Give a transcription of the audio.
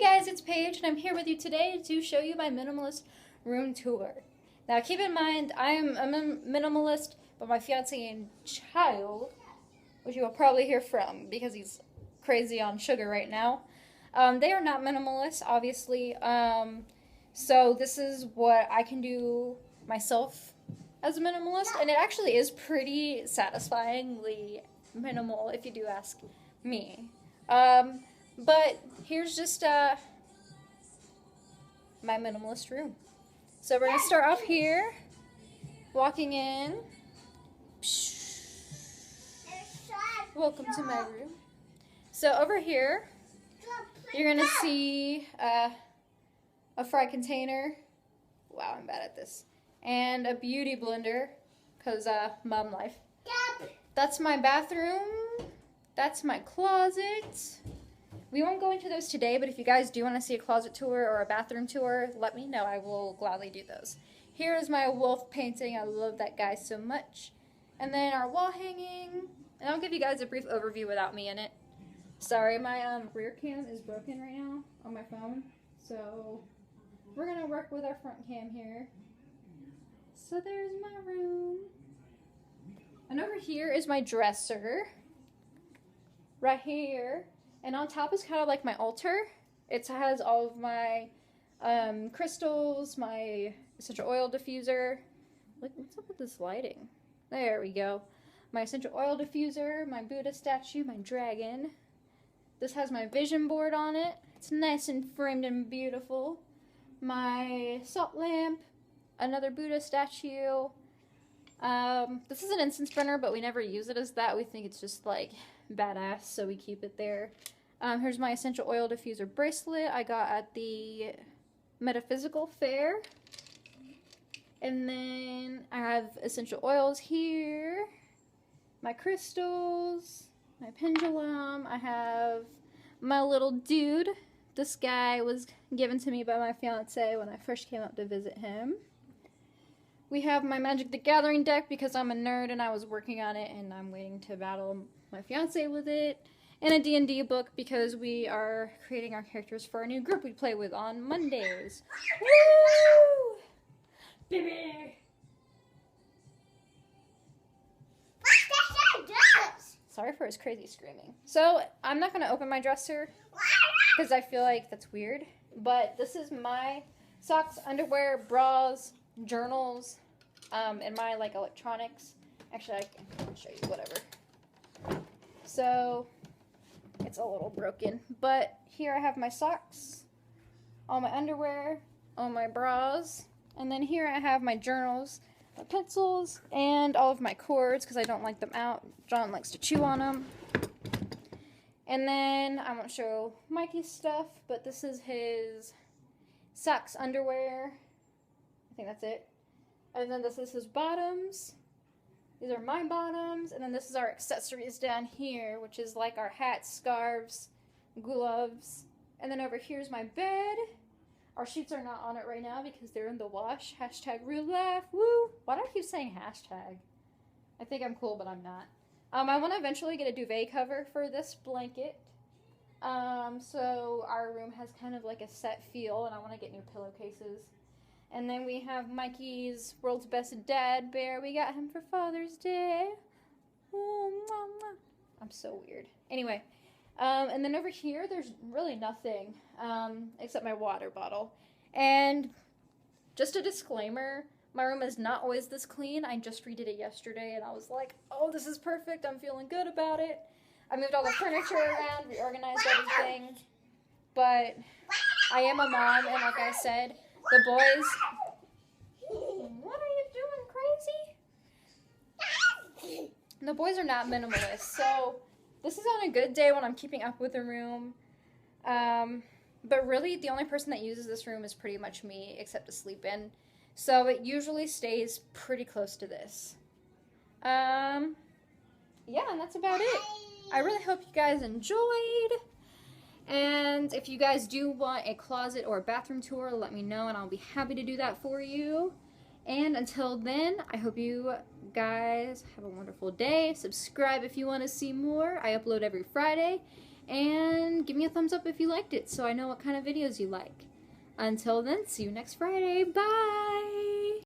Guys, it's Paige and I'm here with you today to show you my minimalist room tour. Now keep in mind, I am a minimalist, but my fiance and child, which you will probably hear from because he's crazy on sugar right now, they are not minimalist, obviously. So this is what I can do myself as a minimalist, and it actually is pretty satisfyingly minimal if you do ask me. But here's just my minimalist room. So we're going to start off here, walking in. Welcome to my room. So over here, you're going to see a fry container. Wow, I'm bad at this. And a beauty blender, because mom life. That's my bathroom. That's my closet. We won't go into those today, but if you guys do want to see a closet tour or a bathroom tour, let me know. I will gladly do those. Here is my wolf painting. I love that guy so much. And then our wall hanging. And I'll give you guys a brief overview without me in it. Sorry, my rear cam is broken right now on my phone. So we're going to work with our front cam here. So there's my room. And over here is my dresser. Right here. And on top is kind of like my altar. It has all of my crystals, my essential oil diffuser. Look, what's up with this lighting? There we go. My essential oil diffuser, my Buddha statue, my dragon. This has my vision board on it. It's nice and framed and beautiful. My salt lamp, another Buddha statue. This is an incense burner, but we never use it as that. We think it's just like badass, so we keep it there. Here's my essential oil diffuser bracelet I got at the Metaphysical Fair. And then I have essential oils here, my crystals, my pendulum. I have my little dude. This guy was given to me by my fiance when I first came up to visit him. We have my Magic the Gathering deck because I'm a nerd and I was working on it and I'm waiting to battle my fiance with it. And a D&D book because we are creating our characters for a new group we play with on Mondays. Woo! Baby! Sorry for his crazy screaming. So, I'm not going to open my dresser because I feel like that's weird. But this is my socks, underwear, bras, journals, and my like electronics. Actually, I can show you whatever. So it's a little broken, but here I have my socks, all my underwear, all my bras, and then here I have my journals, my pencils, and all of my cords because I don't like them out. John likes to chew on them. And then I won't show Mikey's stuff, but this is his socks, underwear. I think that's it. And then this is his bottoms. These are my bottoms. And then this is our accessories down here, which is like our hats, scarves, gloves. And then over here is my bed. Our sheets are not on it right now because they're in the wash. Hashtag real life. Woo! Why do I keep saying hashtag? I think I'm cool, but I'm not. I want to eventually get a duvet cover for this blanket. So our room has kind of like a set feel, and I want to get new pillowcases. And then we have Mikey's World's Best Dad Bear. We got him for Father's Day. Oh, mwah, mwah. I'm so weird. Anyway, and then over here, there's really nothing except my water bottle. And just a disclaimer, my room is not always this clean. I just redid it yesterday, and I was like, oh, this is perfect. I'm feeling good about it. I moved all the furniture around, reorganized everything. But I am a mom, and like I said, the boys... What are you doing, crazy? The boys are not minimalist, so this is on a good day when I'm keeping up with the room. But really, the only person that uses this room is pretty much me, except to sleep in. So it usually stays pretty close to this. Yeah, and that's about it. I really hope you guys enjoyed. And if you guys do want a closet or a bathroom tour, let me know and I'll be happy to do that for you. And until then, I hope you guys have a wonderful day. Subscribe if you want to see more. I upload every Friday. and give me a thumbs up if you liked it so I know what kind of videos you like. Until then, see you next Friday. Bye!